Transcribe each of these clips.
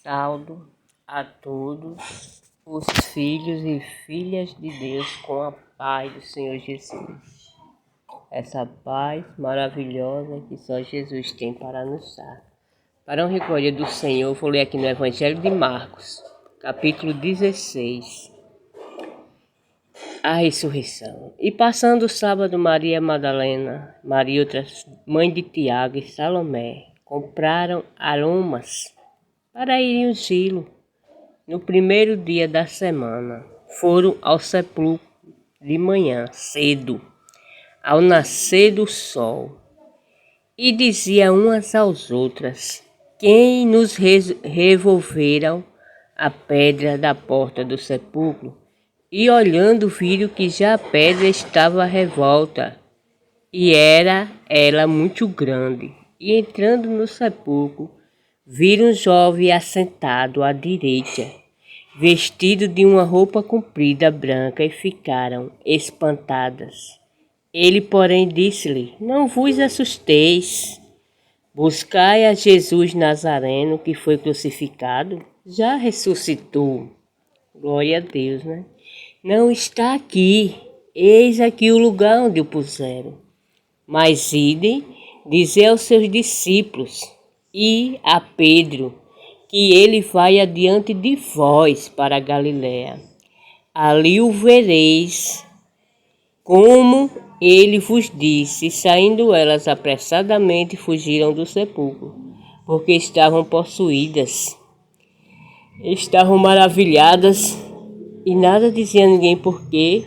Saldo a todos os filhos e filhas de Deus com a paz do Senhor Jesus. Essa paz maravilhosa que só Jesus tem para nos dar. Para a glória do Senhor, vou ler aqui no Evangelho de Marcos, capítulo 16. A ressurreição. E passando o sábado, Maria Madalena, Maria outra mãe de Tiago e Salomé, compraram aromas para irem ungí-lo. No primeiro dia da semana, foram ao sepulcro de manhã, cedo, ao nascer do sol, e diziam umas às outras: quem nos revolveram a pedra da porta do sepulcro? E olhando viram que já a pedra estava revolta, e era ela muito grande. E entrando no sepulcro, viram um jovem assentado à direita, vestido de uma roupa comprida branca, e ficaram espantadas. Ele, porém, disse-lhe: não vos assusteis. Buscai a Jesus Nazareno, que foi crucificado. Já ressuscitou. Glória a Deus, né? Não está aqui. Eis aqui o lugar onde o puseram. Mas ide, dizer aos seus discípulos e a Pedro, que ele vai adiante de vós para a Galiléia. Ali o vereis, como ele vos disse. Saindo elas apressadamente, fugiram do sepulcro, porque estavam possuídas. Estavam maravilhadas e nada dizia a ninguém, porque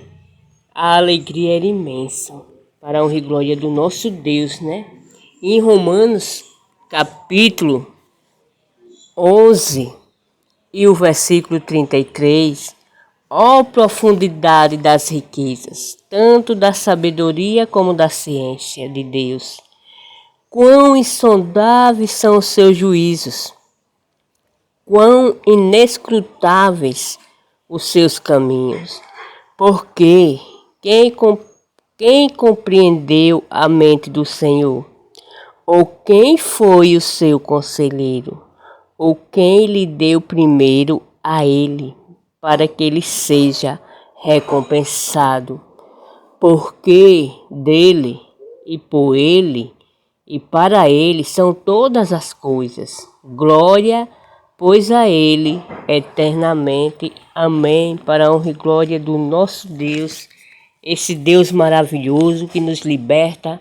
a alegria era imensa. Para a honra e glória do nosso Deus, né? Em Romanos, capítulo 11 e o versículo 33, ó profundidade das riquezas, tanto da sabedoria como da ciência de Deus. Quão insondáveis são os seus juízos, quão inescrutáveis os seus caminhos. Porque quem compreendeu a mente do Senhor? Ou quem foi o seu conselheiro? Ou quem lhe deu primeiro a ele, para que ele seja recompensado? Porque dele, e por ele, e para ele são todas as coisas. Glória, pois a ele eternamente. Amém. Para a honra e glória do nosso Deus, esse Deus maravilhoso que nos liberta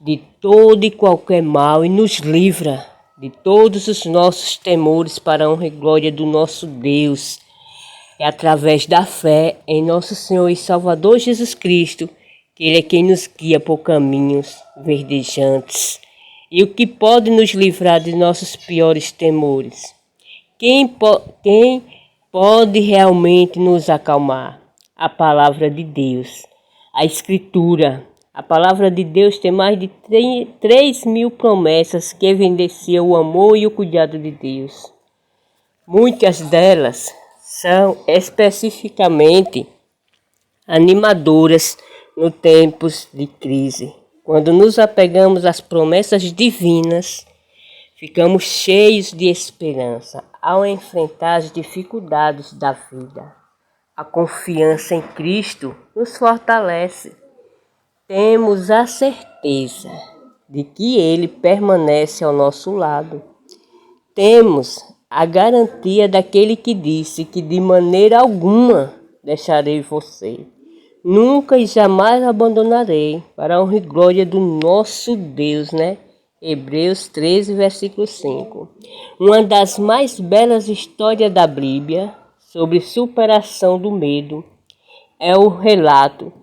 de todo e qualquer mal e nos livra de todos os nossos temores, para a honra e glória do nosso Deus. É através da fé em nosso Senhor e Salvador Jesus Cristo que Ele é quem nos guia por caminhos verdejantes. E o que pode nos livrar de nossos piores temores? Quem pode realmente nos acalmar? A palavra de Deus, a Escritura. A palavra de Deus tem mais de 3.000 promessas que evidenciam o amor e o cuidado de Deus. Muitas delas são especificamente animadoras no tempos de crise. Quando nos apegamos às promessas divinas, ficamos cheios de esperança ao enfrentar as dificuldades da vida. A confiança em Cristo nos fortalece. Temos a certeza de que Ele permanece ao nosso lado. Temos a garantia daquele que disse que de maneira alguma deixarei você. Nunca e jamais abandonarei, para a honra e glória do nosso Deus, né? Hebreus 13, versículo 5. Uma das mais belas histórias da Bíblia sobre superação do medo é o relato,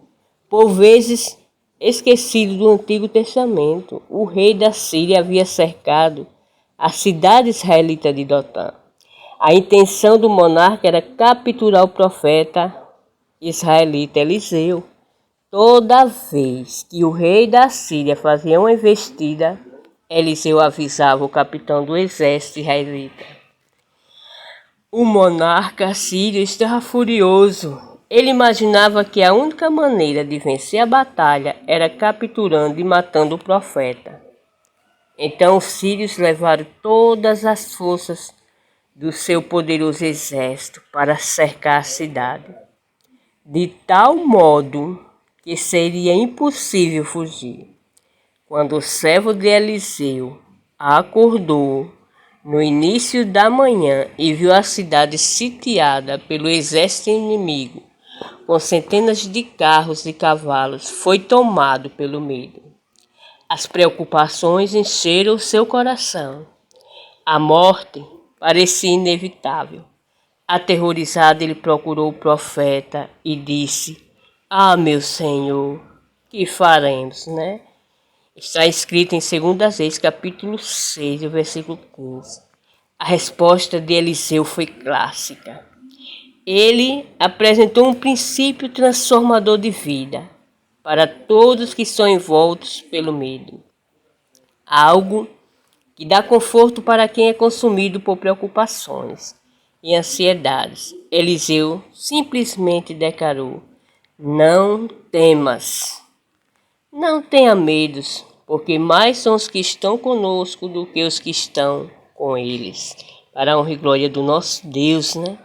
por vezes esquecido, do Antigo Testamento. O rei da Síria havia cercado a cidade israelita de Dotã. A intenção do monarca era capturar o profeta israelita Eliseu. Toda vez que o rei da Síria fazia uma investida, Eliseu avisava o capitão do exército israelita. O monarca sírio estava furioso. Ele imaginava que a única maneira de vencer a batalha era capturando e matando o profeta. Então os sírios levaram todas as forças do seu poderoso exército para cercar a cidade, de tal modo que seria impossível fugir. Quando o servo de Eliseu acordou no início da manhã e viu a cidade sitiada pelo exército inimigo, com centenas de carros e cavalos, foi tomado pelo medo. As preocupações encheram seu coração. A morte parecia inevitável. Aterrorizado, ele procurou o profeta e disse: "Ah, meu Senhor, que faremos, né?" Está escrito em 2 Reis, capítulo 6, versículo 15. A resposta de Eliseu foi clássica. Ele apresentou um princípio transformador de vida para todos que são envoltos pelo medo. Algo que dá conforto para quem é consumido por preocupações e ansiedades. Eliseu simplesmente declarou: "Não temas, não tenha medos, porque mais são os que estão conosco do que os que estão com eles." Para a honra e glória do nosso Deus, né?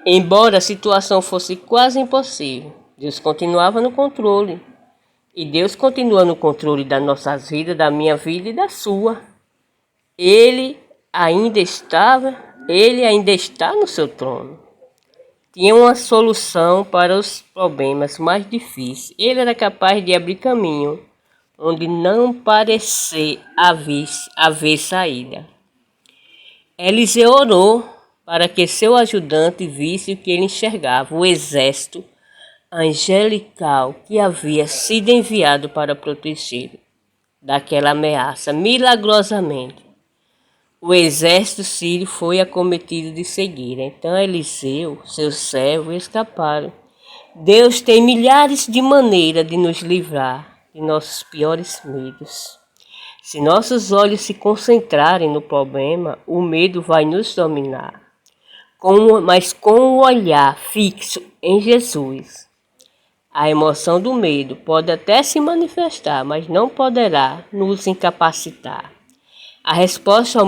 Embora a situação fosse quase impossível, Deus continuava no controle. E Deus continua no controle das nossas vidas, da minha vida e da sua. Ele ainda está no seu trono. Tinha uma solução para os problemas mais difíceis. Ele era capaz de abrir caminho onde não parecia haver saída. Eliseu orou para que seu ajudante visse o que ele enxergava, o exército angelical que havia sido enviado para protegê-lo daquela ameaça. Milagrosamente, o exército sírio foi acometido de cegueira. Então Eliseu, seu servo, escaparam. Deus tem milhares de maneiras de nos livrar de nossos piores medos. Se nossos olhos se concentrarem no problema, o medo vai nos dominar. Mas com o olhar fixo em Jesus, a emoção do medo pode até se manifestar, mas não poderá nos incapacitar. A resposta ao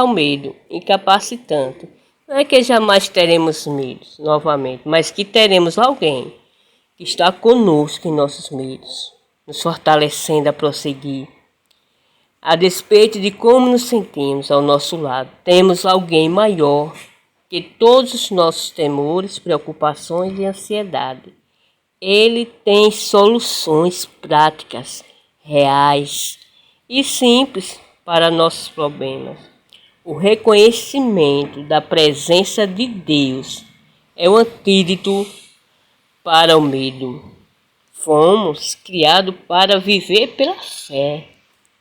medo incapacitante não é que jamais teremos medos novamente, mas que teremos alguém que está conosco em nossos medos, nos fortalecendo a prosseguir. A despeito de como nos sentimos ao nosso lado, temos alguém maior que todos os nossos temores, preocupações e ansiedade. Ele tem soluções práticas, reais e simples para nossos problemas. O reconhecimento da presença de Deus é o antídoto para o medo. Fomos criados para viver pela fé,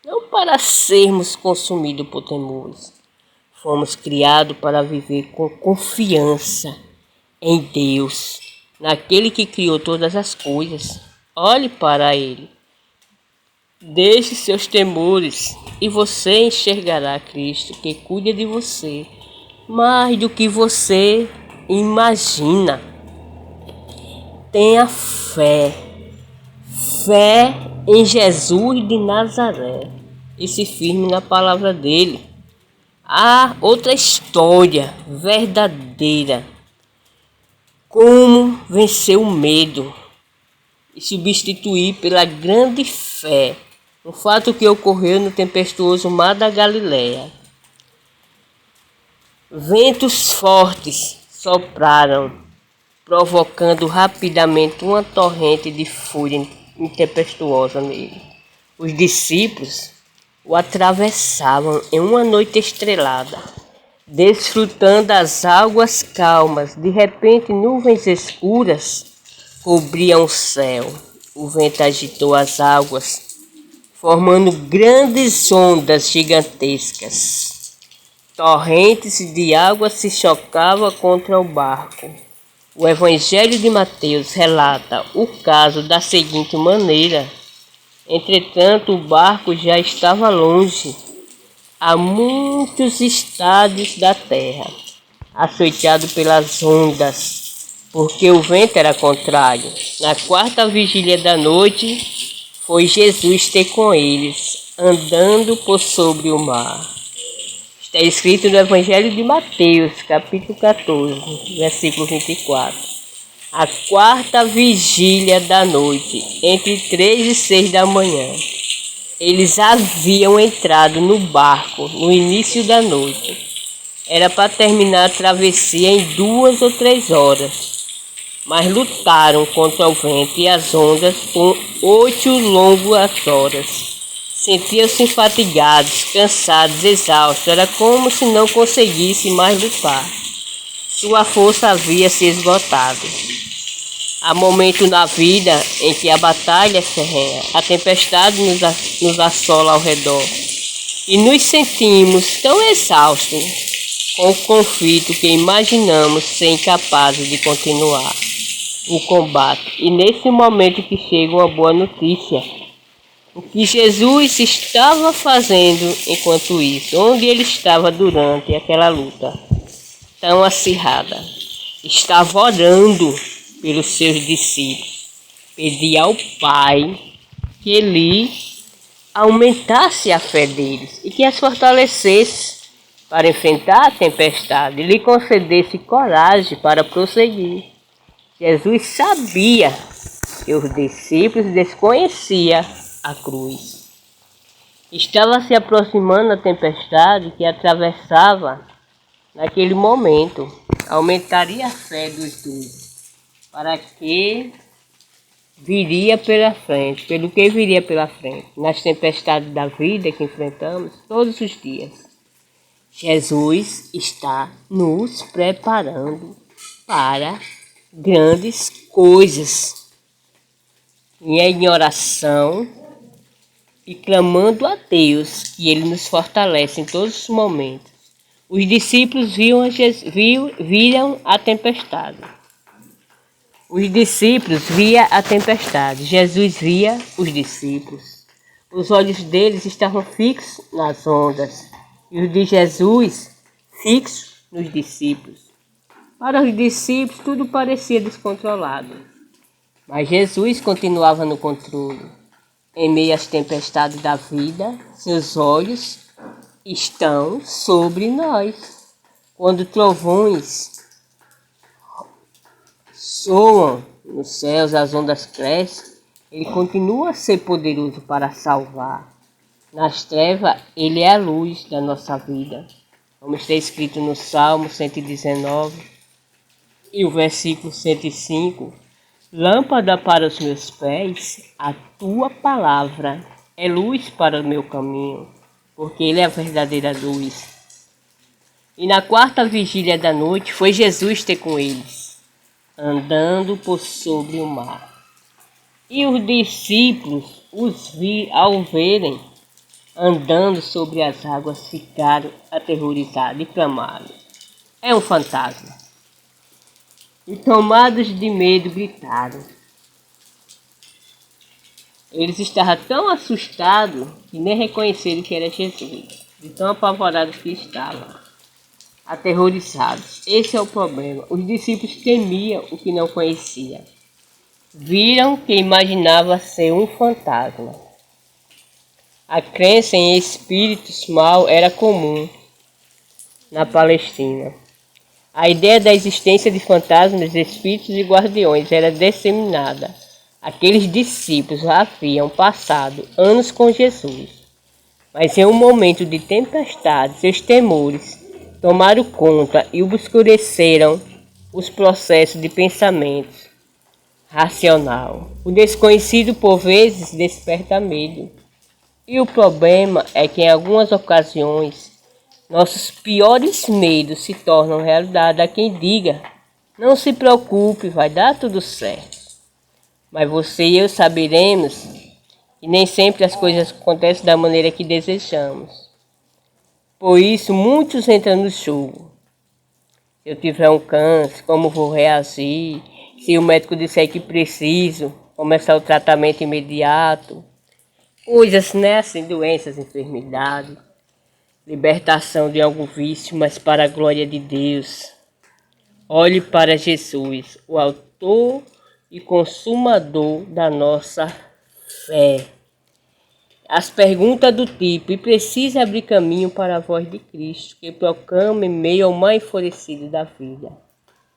não para sermos consumidos por temores. Fomos criados para viver com confiança em Deus, naquele que criou todas as coisas. Olhe para Ele. Deixe seus temores e você enxergará Cristo que cuida de você mais do que você imagina. Tenha fé. Fé em Jesus de Nazaré e se firme na palavra dele. Há outra história verdadeira. Como vencer o medo e substituir pela grande fé. Um fato que ocorreu no tempestuoso mar da Galileia. Ventos fortes sopraram, provocando rapidamente uma torrente de fúria tempestuosa nele. Os discípulos o atravessavam em uma noite estrelada, desfrutando das águas calmas. De repente, nuvens escuras cobriam o céu. O vento agitou as águas, formando grandes ondas gigantescas. Torrentes de água se chocavam contra o barco. O Evangelho de Mateus relata o caso da seguinte maneira: entretanto, o barco já estava longe, a muitos estádios da terra, açoitado pelas ondas, porque o vento era contrário. Na quarta vigília da noite, foi Jesus ter com eles, andando por sobre o mar. Está Está escrito no Evangelho de Mateus, capítulo 14, versículo 24. A quarta vigília da noite, entre 3 e 6 da manhã. Eles haviam entrado no barco no início da noite. Era para terminar a travessia em 2 ou 3 horas. Mas lutaram contra o vento e as ondas por 8 longas horas. Sentiam-se fatigados, cansados, exaustos. Era como se não conseguissem mais lutar. Sua força havia se esgotado. Há momentos na vida em que a batalha é ferrenha, a tempestade nos assola ao redor e nos sentimos tão exaustos com o conflito que imaginamos ser incapazes de continuar o combate. E nesse momento que chega uma boa notícia. O que Jesus estava fazendo enquanto isso, onde ele estava durante aquela luta tão acirrada, estava orando pelos seus discípulos, pedia ao Pai que ele aumentasse a fé deles e que as fortalecesse para enfrentar a tempestade, lhe concedesse coragem para prosseguir. Jesus sabia que os discípulos desconheciam a cruz. Estava se aproximando a tempestade que atravessava naquele momento. Aumentaria a fé dos dois para que viria pela frente, pelo que viria pela frente, nas tempestades da vida que enfrentamos todos os dias. Jesus está nos preparando para grandes coisas. E em oração e clamando a Deus que Ele nos fortalece em todos os momentos. Os discípulos viram a tempestade. Os discípulos viam a tempestade. Jesus via os discípulos. Os olhos deles estavam fixos nas ondas e os de Jesus fixos nos discípulos. Para os discípulos tudo parecia descontrolado, mas Jesus continuava no controle. Em meio às tempestades da vida, seus olhos estão sobre nós. Quando trovões soam nos céus, as ondas crescem, ele continua a ser poderoso para salvar. Nas trevas, ele é a luz da nossa vida. Como está escrito no Salmo 119 e o versículo 105. Lâmpada para os meus pés, a tua palavra é luz para o meu caminho, porque ele é a verdadeira luz. E na quarta vigília da noite foi Jesus ter com eles, andando por sobre o mar. E os discípulos, ao verem andando sobre as águas, ficaram aterrorizados e clamaram: é um fantasma. E tomados de medo, gritaram. Eles estavam tão assustados que nem reconheceram que era Jesus, de tão apavorados que estavam, aterrorizados. Esse é o problema. Os discípulos temiam o que não conheciam. Viram que imaginava ser um fantasma. A crença em espíritos maus era comum na Palestina. A ideia da existência de fantasmas, espíritos e guardiões era disseminada. Aqueles discípulos haviam passado anos com Jesus, mas em um momento de tempestade, seus temores tomaram conta e obscureceram os processos de pensamento racional. O desconhecido, por vezes, desperta medo. E o problema é que, em algumas ocasiões, nossos piores medos se tornam realidade. Há quem diga: não se preocupe, vai dar tudo certo. Mas você e eu saberemos que nem sempre as coisas acontecem da maneira que desejamos. Por isso, muitos entram no jogo. Se eu tiver um câncer, como vou reagir? Se o médico disser que preciso começar o tratamento imediato. Coisas, né? Assim, doenças, enfermidades. Libertação de algum vício, mas para a glória de Deus. Olhe para Jesus, o autor e consumador da nossa fé. As perguntas do tipo: e precisa abrir caminho para a voz de Cristo, que proclama em meio ao mar enfurecido da vida.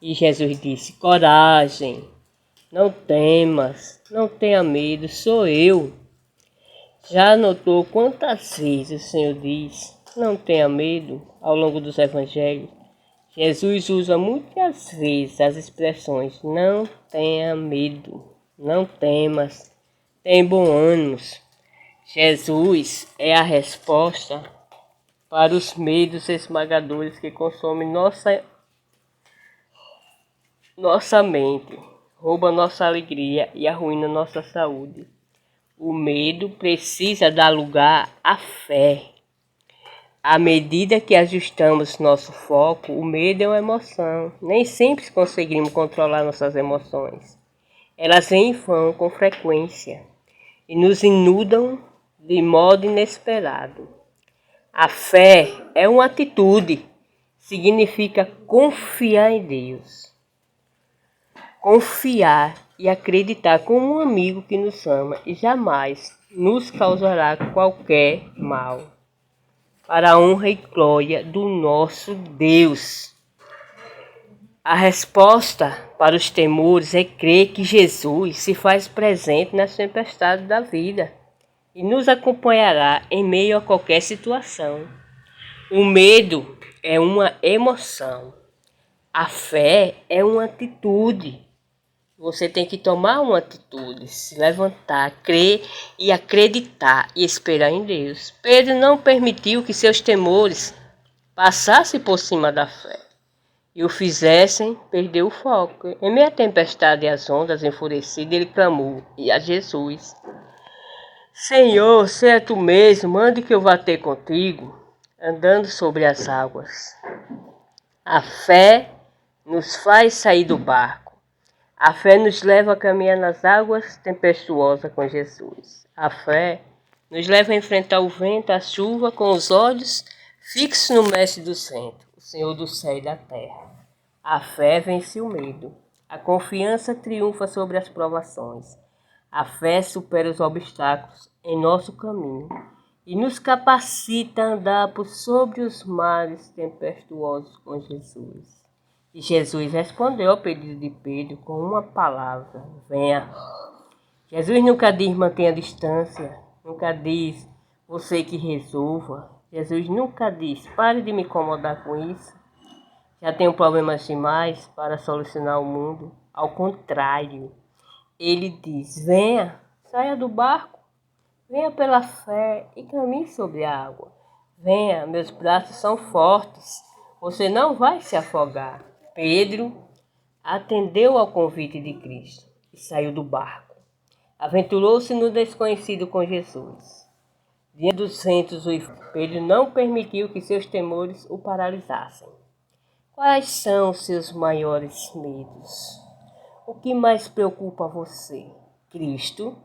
E Jesus disse: coragem, não temas, não tenha medo, sou eu. Já notou quantas vezes o Senhor diz: não tenha medo, ao longo dos evangelhos? Jesus usa muitas vezes as expressões: não tenha medo, não temas, tenha bom ânimo. Jesus é a resposta para os medos esmagadores que consomem nossa mente, roubam nossa alegria e arruinam nossa saúde. O medo precisa dar lugar à fé. À medida que ajustamos nosso foco, o medo é uma emoção. Nem sempre conseguimos controlar nossas emoções. Elas vêm e vão com frequência e nos inundam de modo inesperado. A fé é uma atitude, significa confiar em Deus. Confiar e acreditar como um amigo que nos ama e jamais nos causará qualquer mal. Para a honra e glória do nosso Deus. A resposta para os temores é crer que Jesus se faz presente nas tempestades da vida e nos acompanhará em meio a qualquer situação. O medo é uma emoção. A fé é uma atitude. Você tem que tomar uma atitude, se levantar, crer e acreditar e esperar em Deus. Pedro não permitiu que seus temores passassem por cima da fé e o fizessem perder o foco. Em meio à tempestade e às ondas enfurecidas, ele clamou a Jesus: Senhor, se é tu mesmo, mande que eu vá ter contigo, andando sobre as águas. A fé nos faz sair do barco. A fé nos leva a caminhar nas águas tempestuosas com Jesus. A fé nos leva a enfrentar o vento, a chuva, com os olhos fixos no Mestre do Centro, o Senhor do céu e da terra. A fé vence o medo. A confiança triunfa sobre as provações. A fé supera os obstáculos em nosso caminho e nos capacita a andar por sobre os mares tempestuosos com Jesus. E Jesus respondeu ao pedido de Pedro com uma palavra: venha. Jesus nunca diz mantenha distância, nunca diz você que resolva. Jesus nunca diz pare de me incomodar com isso, já tenho problemas demais para solucionar o mundo. Ao contrário, ele diz: venha, saia do barco, venha pela fé e caminhe sobre a água. Venha, meus braços são fortes, você não vai se afogar. Pedro atendeu ao convite de Cristo e saiu do barco. Aventurou-se no desconhecido com Jesus. Diante dos ventos, Pedro não permitiu que seus temores o paralisassem. Quais são os seus maiores medos? O que mais preocupa você? Cristo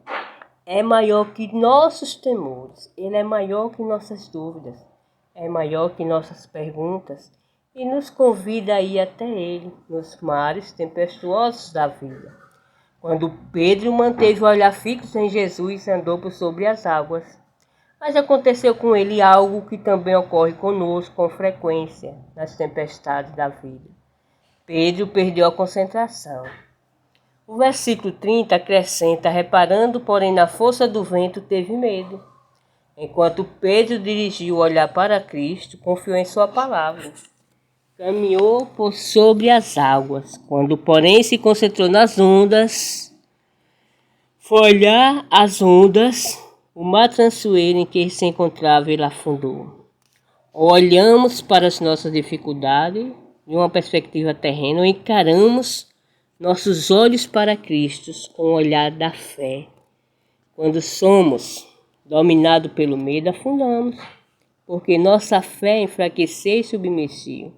é maior que nossos temores, Ele é maior que nossas dúvidas, é maior que nossas perguntas e nos convida a ir até Ele nos mares tempestuosos da vida. Quando Pedro manteve o olhar fixo em Jesus, andou por sobre as águas. Mas aconteceu com ele algo que também ocorre conosco com frequência nas tempestades da vida. Pedro perdeu a concentração. O versículo 30 acrescenta: reparando, porém, na força do vento, teve medo. Enquanto Pedro dirigiu o olhar para Cristo, confiou em sua palavra. Caminhou por sobre as águas. Quando, porém, se concentrou nas ondas, foi olhar as ondas, o mar trançoeiro em que se encontrava, ele afundou. Olhamos para as nossas dificuldades de uma perspectiva terrena, ou encaramos nossos olhos para Cristo com o olhar da fé. Quando somos dominados pelo medo, afundamos, porque nossa fé enfraqueceu e submergiu.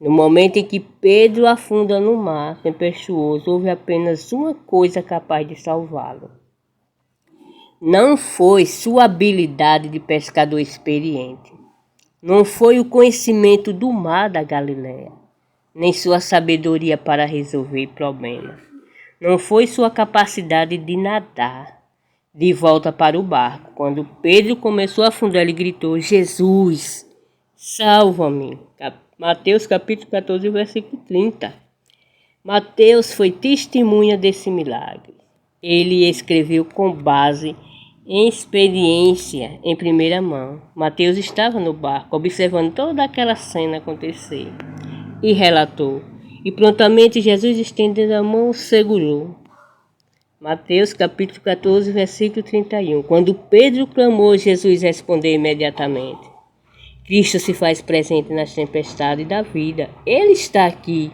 No momento em que Pedro afunda no mar tempestuoso, houve apenas uma coisa capaz de salvá-lo. Não foi sua habilidade de pescador experiente. Não foi o conhecimento do mar da Galileia, nem sua sabedoria para resolver problemas. Não foi sua capacidade de nadar, de volta para o barco. Quando Pedro começou a afundar, ele gritou: Jesus, salva-me. Mateus capítulo 14, versículo 30. Mateus foi testemunha desse milagre. Ele escreveu com base em experiência em primeira mão. Mateus estava no barco, observando toda aquela cena acontecer, e relatou. E prontamente Jesus, estendendo a mão, o segurou. Mateus capítulo 14, versículo 31. Quando Pedro clamou, Jesus respondeu imediatamente. Cristo se faz presente nas tempestades da vida. Ele está aqui.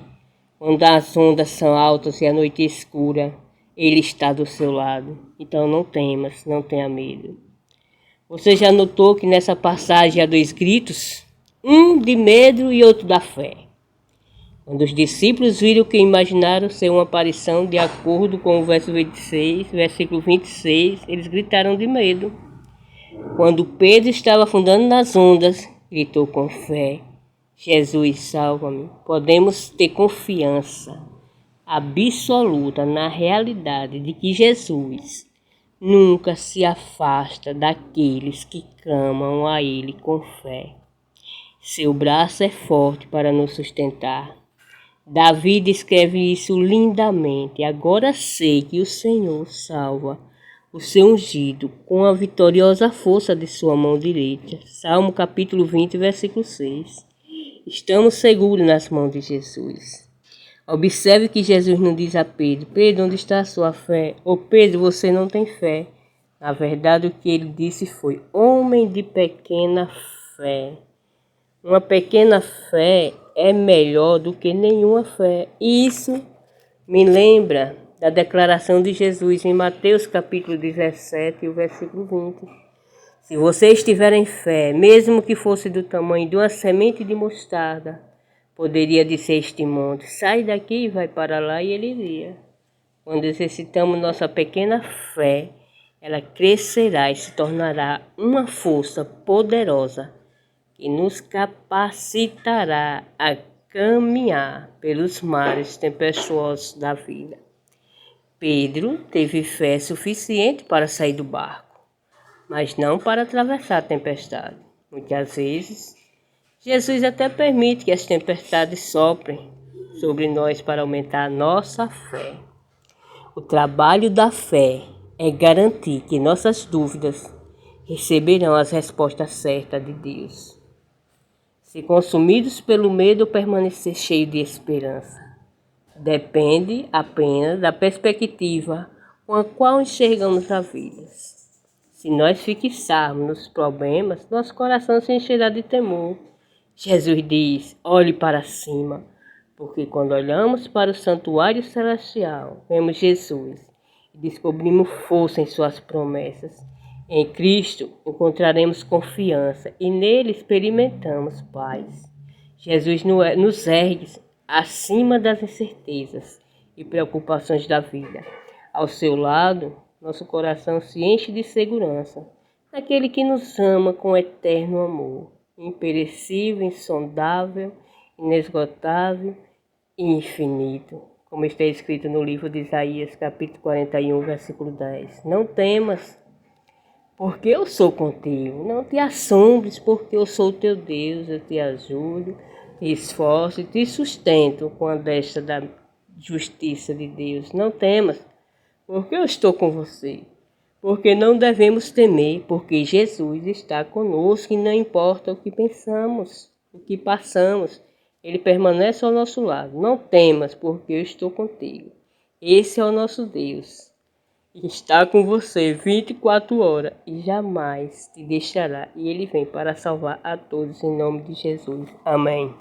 Quando as ondas são altas e a noite é escura, Ele está do seu lado. Então não temas, não tenha medo. Você já notou que nessa passagem há dois gritos? Um de medo e outro da fé. Quando os discípulos viram o que imaginaram ser uma aparição, de acordo com o versículo 26, eles gritaram de medo. Quando Pedro estava afundando nas ondas, gritou com fé: Jesus, salva-me. Podemos ter confiança absoluta na realidade de que Jesus nunca se afasta daqueles que clamam a Ele com fé. Seu braço é forte para nos sustentar. Davi descreve isso lindamente. Agora sei que o Senhor salva o seu ungido com a vitoriosa força de sua mão direita. Salmo capítulo 20, versículo 6. Estamos seguros nas mãos de Jesus. Observe que Jesus não diz a Pedro: Pedro, onde está a sua fé? Ou Pedro, você não tem fé. Na verdade, o que ele disse foi: homem de pequena fé. Uma pequena fé é melhor do que nenhuma fé. E isso me lembra da declaração de Jesus em Mateus capítulo 17, o versículo 20. Se vocês tiverem fé, mesmo que fosse do tamanho de uma semente de mostarda, poderia dizer este monte: sai daqui e vai para lá, e ele iria. Quando exercitamos nossa pequena fé, ela crescerá e se tornará uma força poderosa que nos capacitará a caminhar pelos mares tempestuosos da vida. Pedro teve fé suficiente para sair do barco, mas não para atravessar a tempestade. Muitas vezes, Jesus até permite que as tempestades soprem sobre nós para aumentar a nossa fé. O trabalho da fé é garantir que nossas dúvidas receberão as respostas certas de Deus. Se consumidos pelo medo, permanecer cheio de esperança. Depende apenas da perspectiva com a qual enxergamos a vida. Se nós fixarmos nos problemas, nosso coração se encherá de temor. Jesus diz: olhe para cima, porque quando olhamos para o santuário celestial, vemos Jesus e descobrimos força em suas promessas. Em Cristo encontraremos confiança e nele experimentamos paz. Jesus nos ergue acima das incertezas e preocupações da vida. Ao seu lado, nosso coração se enche de segurança naquele que nos ama com eterno amor, imperecível, insondável, inesgotável e infinito. Como está escrito no livro de Isaías, capítulo 41, versículo 10. Não temas, porque eu sou contigo. Não te assombres, porque eu sou o teu Deus. Eu te ajudo, te esforço e te sustento com a destra da justiça de Deus. Não temas, porque eu estou com você. Porque não devemos temer, porque Jesus está conosco e não importa o que pensamos, o que passamos, Ele permanece ao nosso lado. Não temas, porque eu estou contigo. Esse é o nosso Deus. Está com você 24 horas e jamais te deixará. E Ele vem para salvar a todos em nome de Jesus. Amém.